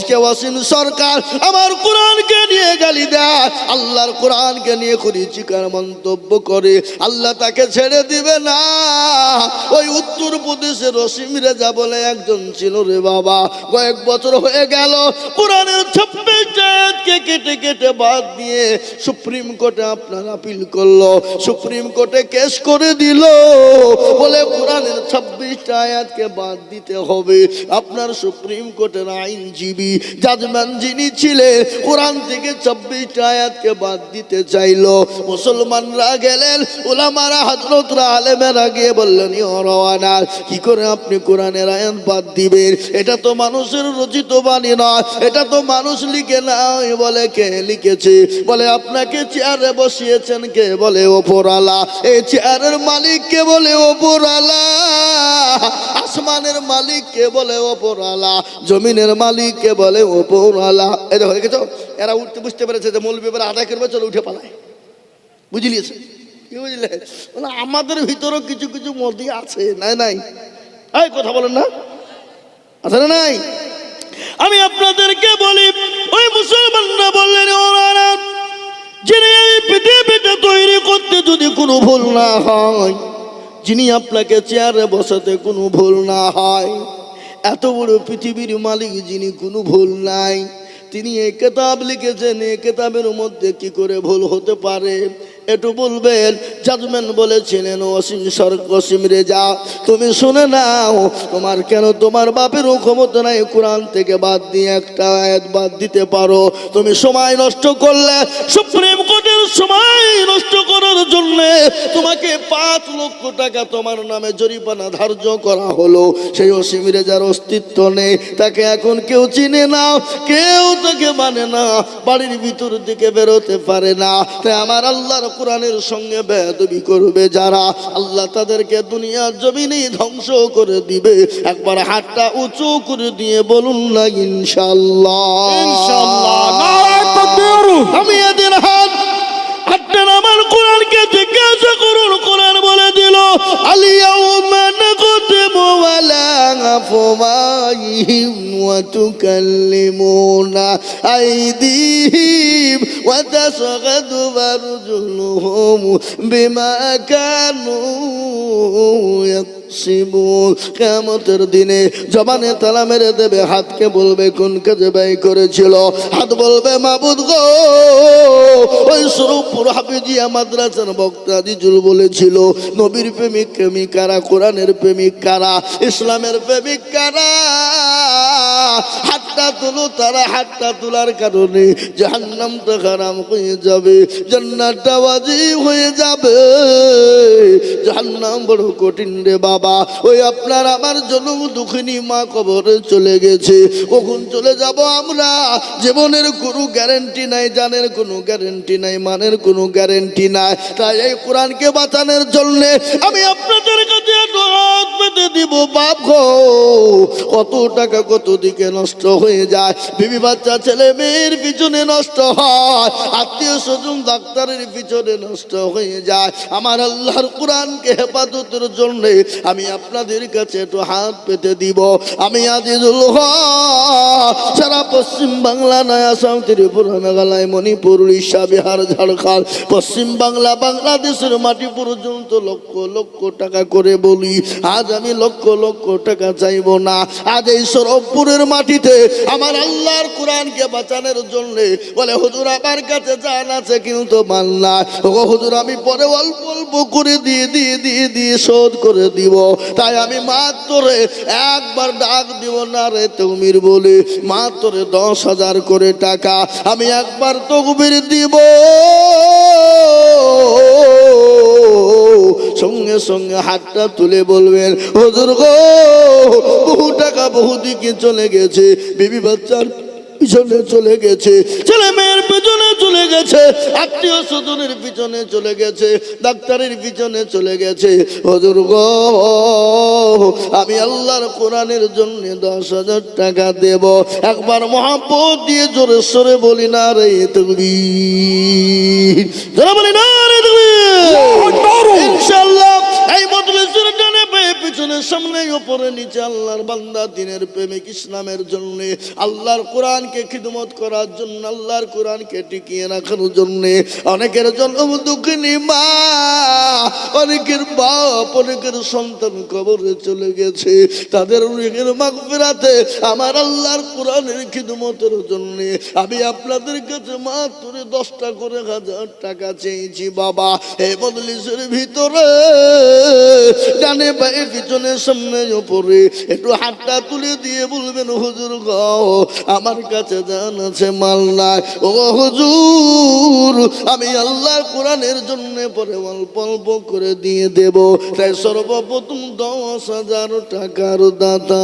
আজকে ওয়াসিম সরকার আমার কোরআনকে নিয়ে গালি দেয়, আল্লাহর কোরআনকে নিয়ে কুরুচিকর মন্তব্য করে, আল্লাহ তাকে ছেড়ে দিবে না। ওই উত্তর প্রদেশের ওসিম রেজা বলে একজন ছিল রে বাবা, কয়েক বছর হয়ে গেল কোরআনের 26টা আয়াতকে কেটে কেটে বাদ দিয়ে সুপ্রিম কোর্টে আপনার আপিল করলো, সুপ্রিম কোর্টে কেস করে দিল, বলে কোরআনের 26টা আয়াতকে বাদ দিতে হবে। আপনার সুপ্রিম কোর্টের আইনজীবী জাজম্যান যিনি ছিলেন কোরআন থেকে 26টা আয়াতকে বাদ দিতে চাইলো। মুসলমানরা গেলেন, উলামারা হযরতরা আলেমেরা গিয়ে বললেন ইয়া কি করে আপনি কোরআনের আয়াত বাদ দিবেন? এটা তো মানুষের রচিত বাণী নয়, এটা তো মানুষ লিখে নাই। বলে কে লিখেছে? বলে আপনাকে চেয়ারে বসিয়েছেন কে? বলে ওপরওয়ালা। এই চেয়ারের মালিক কে? বলে ওপরওয়ালা। আসমানের মালিক কে? বলে ওপরওয়ালা। জমিনের মালিক কে? বলে ওপরওয়ালা। এই দেখো দেখেছো, এরা উঠতে বুঝতে পেরেছে যে মৌলবী এবার আদায় করবে, চলো উঠে পালায়। বুঝলিয়েছে কি? বুঝলে আমাদের ভিতরেও কিছু কিছু মোদি আছে, নাই নাই? এই কথা বলেন না, আছে না নাই? আমি আপনাদেরকে বলি, ওই মুসলমানরা বললেন ওরা যিনি এই পৃথিবীতে তৈরি করতে যদি কোনো ভুল না হয়, যিনি আপনাকে চেয়ারে বসাতে কোনো ভুল না হয়, এত বড় পৃথিবীর মালিক যিনি কোনো ভুল নাই, তিনি এই কিতাব লিখেছেন, এই কিতাবের মধ্যে কি করে ভুল হতে পারে? একটু বলবেন। জাজমেন্ট বলেছিলেন ওসিম রেজা তুমি শুনে নাও, তোমার কেন তোমার বাপেরও ক্ষমতা নাই কোরআন থেকে বাদ দিয়ে একটা আয়াত বাদ দিতে পারো। তুমি সময় নষ্ট করলে, সুপ্রিম কোর্টের সময় নষ্ট করার জন্য তোমাকে 5 লক্ষ টাকা তোমার নামে জরিমানা ধার্য করা হলো। সেই ওসিম রেজার অস্তিত্ব নেই, তাকে এখন কেউ চিনে না, কেউ তাকে মানে না, বাড়ির ভিতর দিকে বেরোতে পারে না। তাই আমার আল্লাহর কোরআনের সঙ্গে বেয়াদবি করবে যারা, আল্লাহ তাদেরকে দুনিয়ার জমিনেই ধ্বংস করে দিবে। একবার হাতটা উঁচু করে দিয়ে বলুন না ইনশাআল্লাহ। ইনশাআল্লাহ, নারায়ে তাকবীর। আমি এদের হাতটা আমার কোরআনকে জিজ্ঞাসা করুন, কোরআন বলে দিল আলিয়াউমা নাকতিমু আলা আফওয়াহিহিম ওয়া তুকাল্লিমুনা আইদিহিম ওয়া তাশহাদু আরজুলুহুম বিমা কানু ইয়াকসিবুন। কিয়ামতের দিনে জবানে তালা মেরে দেবে, হাতকে বলবে কোন কাজে ব্যয় করেছিল? হাত বলবে মাবুদ গো, ওই স্বরূপপুর হাফিজিয়া মাদ্রাসার বক্তা আজিজুল বলেছিল নবীর প্রেমিক প্রেমিক কারা, কোরআনের প্রেমিক কারা, ইসলামের প্রেমিক কারা? হাতটা তুলো, তারা হাতটা তোলার কারণে জাহান্নামটা হারাম হয়ে যাবে, জান্নাতটা ওয়াজিব হয়ে যাবে। জাহান্নাম বড় কঠিন রে বাবা। ওই আপনার আমার জন্য দুঃখিনী মা কবরে চলে গেছে, কখন চলে যাব আমরা? জীবনের কোনো গ্যারান্টি নাই, জানের কোনো গ্যারান্টি নাই, মানের কোনো গ্যারান্টি নাই। তাই এই কোরআনকে বাঁচানোর জন্য আমি আপনাদের কাছে হাত পেতে দিব। বাপ গো, কত টাকা কত দিকে নষ্ট হয়ে যায়, বিবি বাচ্চা ছেলে মেয়ের পিছনে নষ্ট হয়, আত্মীয় স্বজন ডাক্তারের পিছনে নষ্ট হয়ে যায়। আমার আল্লাহর কোরআনকে হেফাজতের জন্য আমি আপনাদের কাছে একটু হাত পেতে দিব। আমি আজিজুল হক সারা পশ্চিম বাংলা, নয় আসাম, ত্রিপুরা, মেঘালয়, মণিপুর, উড়িষ্যা, বিহার, ঝাড়খণ্ড, পশ্চিম বাংলা, বাংলাদেশের মাটি পর্যন্ত লক্ষ লক্ষ টাকা করে বলি। আজ আমি লক্ষ লক্ষ টাকা চাইব না। আজ এই সরবপুরের মাটিতে আমার আল্লাহর কোরআনকে বাঁচানোর জন্য বলে হুজুর আমার কাছে জান আছে কিন্তু মাল না। ও হুজুর আমি পরে অল্প অল্প করে দিয়ে শোধ করে দিব। তাই আমি মাত্র একবার ডাক দিব না রে তকবীর বলে, মাত্র 10,000 করে টাকা আমি একবার তকবীর দিব। সঙ্গে সঙ্গে হাতটা তুলে বলবেন হুজুর গো, বহু টাকা বহু দিকে চলে গেছে, বিবি বাচ্চার পিছনে চলে গেছে, ছেলে মেয়ের পিছনে চলে গেছে, আত্মীয় স্বজনের পিছনে চলে গেছে, ডাক্তারের পিছনে চলে গেছে। হুজুর গো, আমি আল্লাহর কোরআনের জন্য 10,000 টাকা দেব। একবার মহব্বত দিয়ে জোরে সরে বলি না রে তাকবীর, জোরে বলি না রে তাকবীর। ইনশাআল্লাহ এই মজলিসের ডানে বামে পিছনে সামনে উপরে নিচে আল্লাহর বান্দা দ্বীনের প্রেমিক ইসলামের জন্য, আল্লাহর কোরআনকে খিদমত করার জন্য, আল্লাহর কোরআনকে টিকিয়ে রাখার জন্য অনেকের জন্ম দুঃখিনী মা, অনেকের বাপ, অনেকের সন্তান কবরে চলে গেছে। তাদের রুহের মাগফিরাতে আমার আল্লাহর কোরআনের খিদমতের জন্য আমি আপনাদের কাছে মাত্র 10টা করে 1000 টাকা চেয়েছি বাবা। এই মজলিসের ভিতরে ডানে বায়ে পিছনে সামনে উপরে একটু হাতটা তুলে দিয়ে বলবেন হুজুর গো আমার কাছে জান আছে মাল নাই, ও হুজুর আমি আল্লাহর কোরআনের জন্য পরে অল্প অল্প করে দিয়ে দেব। তাই সর্বপ্রথম 10,000 টাকার দাতা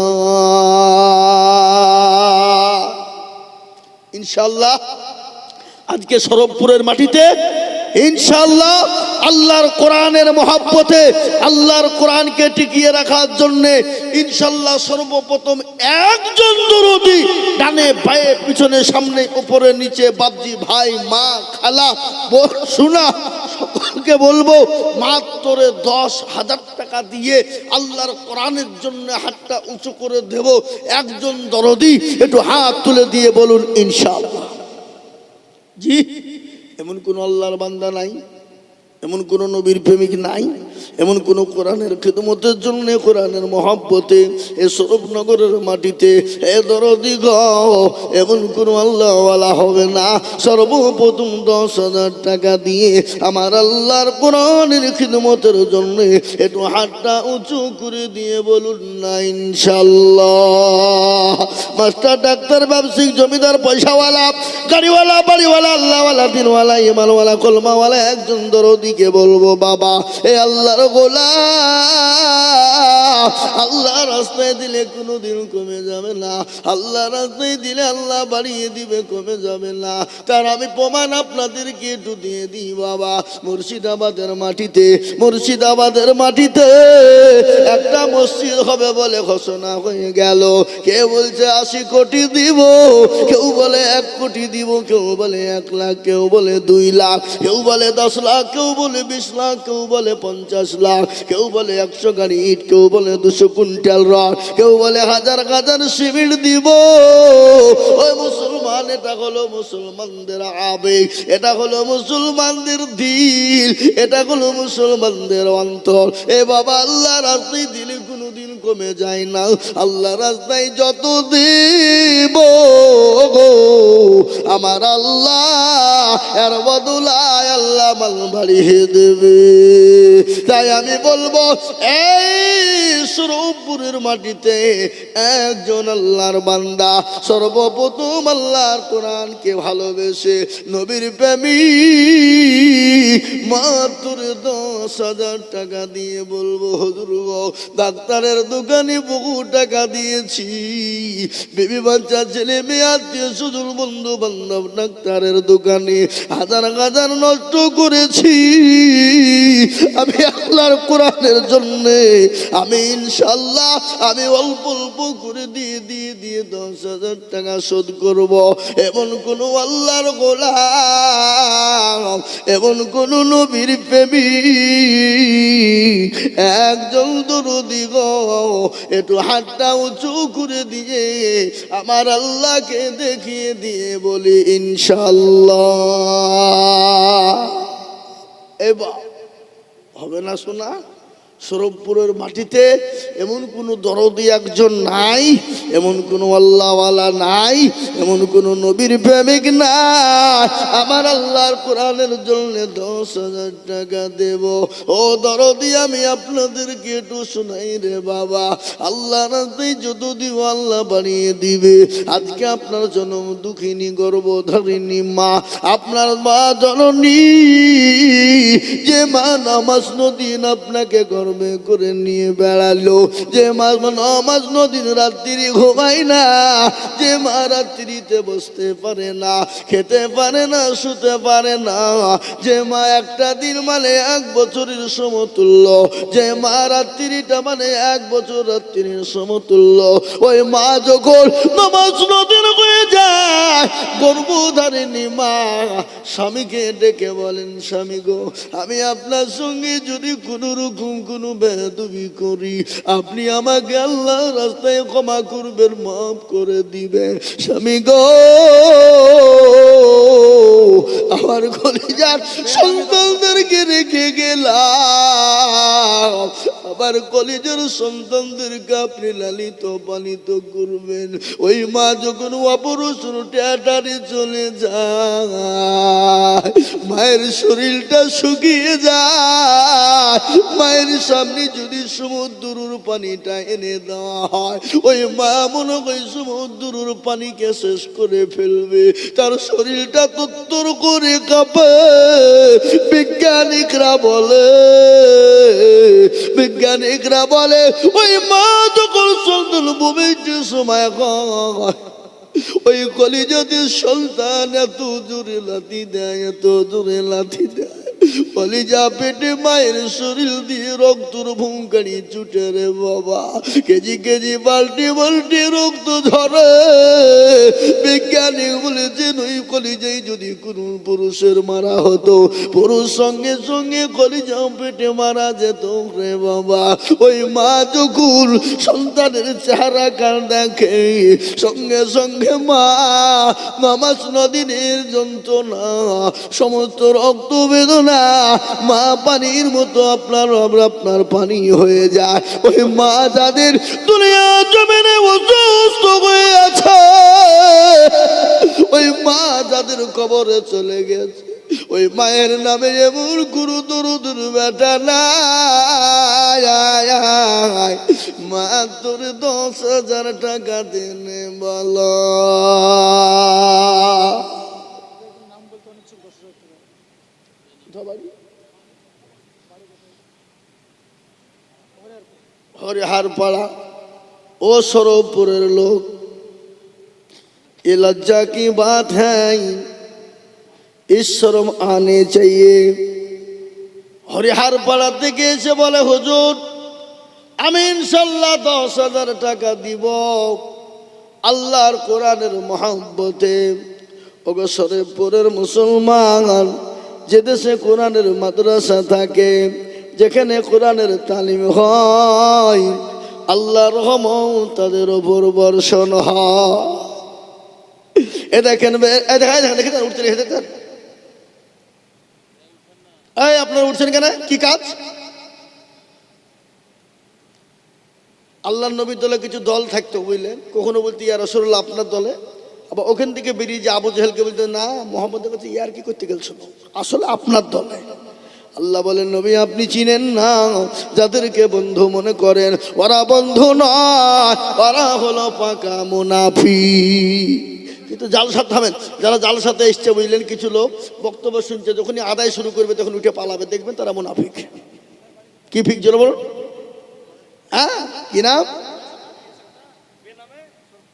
ইনশাআল্লাহ আজকে শরফপুরের মাটিতে ইনশাআল্লাহ আল্লাহর কোরআনের মহব্বতে আল্লাহর কোরআনকে টিকিয়ে রাখার জন্য ইনশাআল্লাহ সর্বপ্রথম একজন দরদি ডানে বায়ে পিছনে সামনে উপরে নিচে বাপজি ভাই মা খালা শোনা সকলকে বলবো মাত্র 10,000 টাকা দিয়ে আল্লাহর কোরআনের জন্য হাতটা উঁচু করে দেব। একজন দরদি একটু হাত তুলে দিয়ে বলুন ইনশাআল্লাহ। জি, এমন কোন আল্লাহর বান্দা নাই, এমন কোন নবীর প্রেমিক নাই, এমন কোন কোরআনের খিদমতের জন্য কোরআনের মহব্বতে এ শরফনগরের মাটিতে এ দরদি গো এমন কোন আল্লাহওয়ালা হবে না। সর্বপ্রথম 10,000 টাকা দিয়ে আমার আল্লাহর কোরআনের খিদমতের জন্য একটু হাতটা উঁচু করে দিয়ে বলুন না ইনশাআল্লাহ। মাস্টার ডাক্তার ব্যবসায়িক জমিদার পয়সাওয়ালা গাড়িওয়ালা বাড়িওয়ালা আল্লাহওয়ালা দিনওয়ালা ইমানওয়ালা কলমাওয়ালা একজন দরদিকে বলবো বাবা এ আল্লাহর গোলাম আল্লাহ রাস্তায় দিলে কোনোদিন কমে যাবে না, আল্লাহ রাস্তায় দিলে আল্লাহ বাড়িয়ে দিবে, কমে যাবে না। তার আমি প্রমাণ আপনাদেরকে একটু দিয়ে দিই বাবা। মুর্শিদাবাদের মাটিতে একটা মসজিদ হবে বলে ঘোষণা হয়ে গেল। কেউ বলছে 80 কোটি দিব, কেউ বলে 1 কোটি দিব, কেউ বলে 1 লাখ, কেউ বলে 2 লাখ, কেউ বলে 10 লাখ, কেউ বলে 20 লাখ, কেউ বলে 50 লাখ, কেউ বলে 100 গাড়ি ইট, কেউ বলে 200 কুইন্টাল রড, কেউ বলে 1000 সিমেন্ট দিব। ওই মুসলমান, এটা হলো মুসলমানদের আবেগ, এটা হলো মুসলমানদের দিল, এটা হলো মুসলমানদের অন্তর। এ বাবা আল্লাহ রাস্তায় দিলে কোনোদিন কমে যায় না, আল্লাহ রাস্তায় যত দিব গো আমার আল্লাহ এর বদলায় আল্লাহ মাল বাড়িয়ে দেবে। তাই আমি বলবো এই শরফপুরের মাটিতে একজন আল্লাহর বান্দা সর্বপ্রথম আল্লাহর কোরআনকে ভালোবেসে নবীর প্রেমিক মাত্র 10,000 টাকা দিয়ে বলবো হুজুর গো ডাক্তারের দোকানে বহু টাকা দিয়েছি, বেবি বাচ্চা ছেলে মেয়ে আত্মীয় স্বজন বন্ধু বান্ধব ডাক্তারের দোকানে হাজার নষ্ট করেছি। আমি আল্লাহর কোরআনের জন্য আমি ইনশাআল্লাহ আমি অল্প অল্প করে দিয়ে 10,000 টাকা শোধ করব। এমন কোন আল্লাহর গোলাম, এমন কোন নবীর প্রেমিক একজন দরদি গো একটু হাতটা উঁচু করে দিয়ে আমার আল্লাহকে দেখিয়ে দিয়ে বলি ইনশাআল্লাহ। এবার হবে না শোনা? শরফপুরের মাটিতে এমন কোন দরদি একজন নাই, এমন কোন আল্লাহওয়ালা নাই, এমন কোন নবীর প্রেমিক নাই আমার আল্লাহর কোরআনের জন্য 10,000 টাকা দেব। ও দরদি আমি আপনাদেরকে একটু শোনাই রে বাবা, আল্লাহ রাস্তায় যত দিব আল্লাহ বাড়িয়ে দিবে। আজকে আপনার জন্ম দুঃখিনী গর্ভধারিণী মা, আপনার মা জননী, যে মা নামাজ নদিন আপনাকে গর্বে করে নিয়ে বেড়ালো, যে মা নামাজ নদিন রাত্রি ঘুমায় না, যে মা রাত্রিতে বসতে পারে না, খেতে পারে না, শুতে পারে না, যে মা একটা দিন মানে 1 বছরের সমতুল্য, যে মা রাত্রিটা মানে 1 বছর রাত্রির সমতুল্য, ওই মা যখন নামাজ নদিন হয়ে যায় গর্ভধারিণী মা স্বামীকে ডেকে বলেন, স্বামী গো, আমি আপনার সঙ্গে যদি কোনো রকম কোনো বেয়াদবি করি, আপনি আমাকে আল্লাহর রাস্তায় ক্ষমা করবেন, মাফ করে দিবেন। স্বামী গো, আমার কলিজার সন্তানদেরকে রেখে গেলাম, আমার কলিজার সন্তানদেরকে আপনি লালিত পালিত করবেন। ওই মা যখন অপারেশন থিয়েটারে চলে যায়, মায়ের শরীরটা শুকিয়ে যায়, মায়ের সামনে যদি সমুদ্রের পানিটা এনে দেওয়া হয়, ওই মা মনে হয় সমুদ্রের পানিকে শেষ করে ফেলবে, তার শরীরটা তত্তর করে কাঁপে। বিজ্ঞানিকরা বলে ওই মা যখন সন্তান ভূমিতে সময় হয়, ওই কলিজাতে সন্তান এত জোরে লাথি দেয়, এত জোরে লাথি দেয়, কলিজা পেটে মায়ের শরীর দিয়ে রক্তর ভুঙ্কানি ছুটে রে বাবা, কেজি কেজি বাল্টি বাল্টি রক্ত ঝরে। বিজ্ঞানী বলেছেন ওই কলিজাই যদি কোনো পুরুষের মারা হতো, পুরুষ সঙ্গে সঙ্গে কলিজা পেটে মারা যেত রে বাবা। ওই মা যখন সন্তানের চেহারা কার দেখে, সঙ্গে সঙ্গে মা নামাজ নদীনের যন্ত্রণা, সমস্ত রক্ত বেদনা, মা পানির মতো আপনার পানি হয়ে যায়। ওই মা যাদের দুনিয়া জমিনে অসুস্থ হয়ে আছে, ওই মা যাদের কবরে চলে গেছে, ওই মায়ের নামে এমন গুরু দরুদ বেটা নাই। মা তোর 10,000 টাকা দেনে বল। हरिहर पड़ा ओ सरोपुरेर लोग, ये लज्जा की बात है, इस शर्म आने चाहिए। हरिहर पड़ा থেকে এসে বলে, হুজুর আমি ইনশাআল্লাহ 10,000 টাকা দিব আল্লাহর কোরআনের মহব্বতে। ওগো শরীফপুরের মুসলমান, যে দেশে কোরআনের মাদ্রাসা থাকে, যেখানে কোরআনের তালিম হয়, আল্লাহর রহমত তাদের উপর বর্ষণ হয়। এ দেখেন, দেখেন উঠছেন, দেখেন এই আপনারা উঠছেন কেন, কি কাজ? আল্লাহর নবীর দলে কিছু দল থাকতো বুঝলেন, কখনো বলতে ইয়া রাসূলুল্লাহ আপনার দলে, আবার ওখান থেকে বেরিয়ে যে আবু জেহেলকে বলতে না মোহাম্মদের কাছে ইয়ার কি করতে গেল, আসলে আপনার দলে। আল্লাহ বলেন, নবী আপনি চিনেন না যাদেরকে বন্ধু মনে করেন, ওরা বন্ধু নয়, ওরা হলো পাকা মুনাফিক। কিন্তু জালসা থামেন, যারা জালসাতে এসছে বুঝলেন, কিছু লোক বক্তব্য শুনছে, যখনই আদায় শুরু করবে তখন উঠে পালাবে, দেখবেন তারা মুনাফিক। কি ফিক জোরে বলুন, হ্যাঁ কি নাম?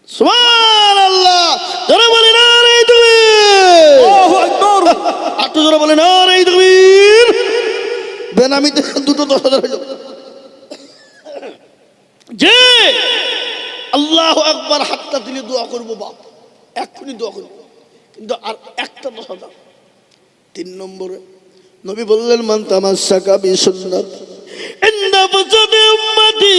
সুবহানাল্লাহ, জোরে বলেন নারে তাকবীর, আল্লাহু আকবার, একটু জোরে বলেন নারে তাকবীর। বেনামিতে দুটো 10,000 হলো, যে আল্লাহু আকবার হাতটা তুলে দোয়া করবো, বাপ এক্ষুনি দোয়া করবো, কিন্তু আর একটা 10,000। 3 নম্বরে নবী বললেন, মান তামাসসাকা বিসুন্নাতি ইনদা ফাসাদি উম্মতি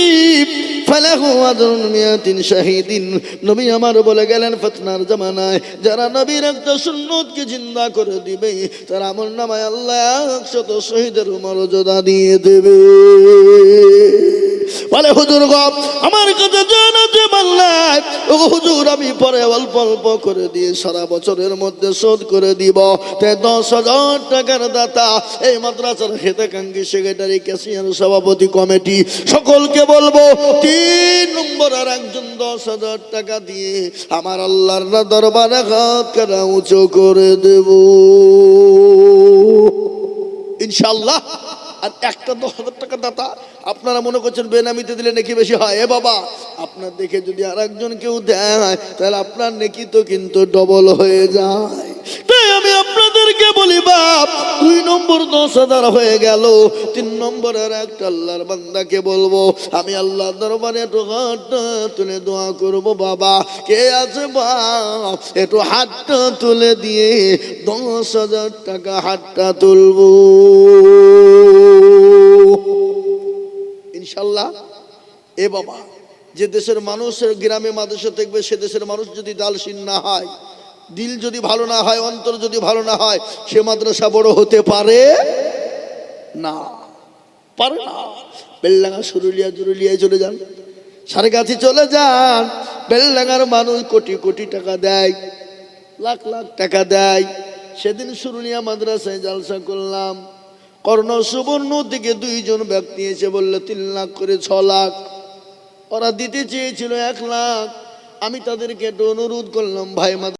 ফালাহু আজরুন মিয়াতিন শাহীদিন। নবী আমার বলে গেলেন, ফিতনার জামানায় যারা নবীর একটা সুন্নতকে জিন্দা করে দিবে, তার আমলনামায় আল্লাহ 100 শহীদের মর্যাদা দিয়ে দেবে। বলে হুজুর গো আমার কাছে জানাতে পারলাই, ও হুজুর আমি পরে অল্প অল্প করে দিয়ে সারা বছরের মধ্যে শোধ করে দিব। তাই 10,000 টাকার দাতা এই মাদ্রাসার হেতাকাঙ্ক্ষী সেক্রেটারি, ক্যাশিয়ার, সভাপতি কমিটি সকলকে বলবো, 3 নম্বর আর একজন 10,000 টাকা দিয়ে আমার আল্লাহর দরবারে হাত কাটা উঁচু করে দেব ইনশাআল্লাহ। আর একটা 10,000 টাকা দাতা আপনারা মনে করছেন বেনামিতে দিলে নেকি বেশি হয়, এ বাবা আপনার দেখে যদি আর একজন কেউ দেয় তাহলে আপনার নেকি তো কিন্তু ডবল হয়ে যায়। তাই আমি আপনাদের আপনাদেরকে বলি বাপ, 2 নম্বর 10,000 হয়ে গেল। 3 নম্বরের একটা আল্লাহর বান্দাকে বলবো, আমি আল্লাহর দরবারে একটু হাতটা তুলে দোয়া করব। বাবা কে আছে বাপ, একটু হাতটা তুলে দিয়ে 10,000 টাকা হাতটা তুলবো ইনশাল্লাহ। এ বাবা, যে দেশের মানুষের গ্রামে মাদ্রাসা থাকবে, সে দেশের মানুষ যদি দালশীন না হয়, দিল যদি ভালো না হয়, অন্তর যদি ভালো না হয়, সে মাদ্রাসা বড় হতে পারে না, পারে না। বেলডাঙ্গা, সুরুলিয়া, জুরুলিয়ায় চলে যান, সারগাছি চলে যান, বেলডাঙ্গার মানুষ কোটি কোটি টাকা দেয়, লাখ লাখ টাকা দেয়। সেদিন সুরুলিয়া মাদ্রাসায় জালসা করলাম, কর্ণ সুবর্ণ থেকে 2 জন ব্যক্তি এসে বললো 3 লাখ করে 6 লাখ। ওরা দিতে চেয়েছিল 1 লাখ। আমি তাদেরকে একটু অনুরোধ করলাম, ভাই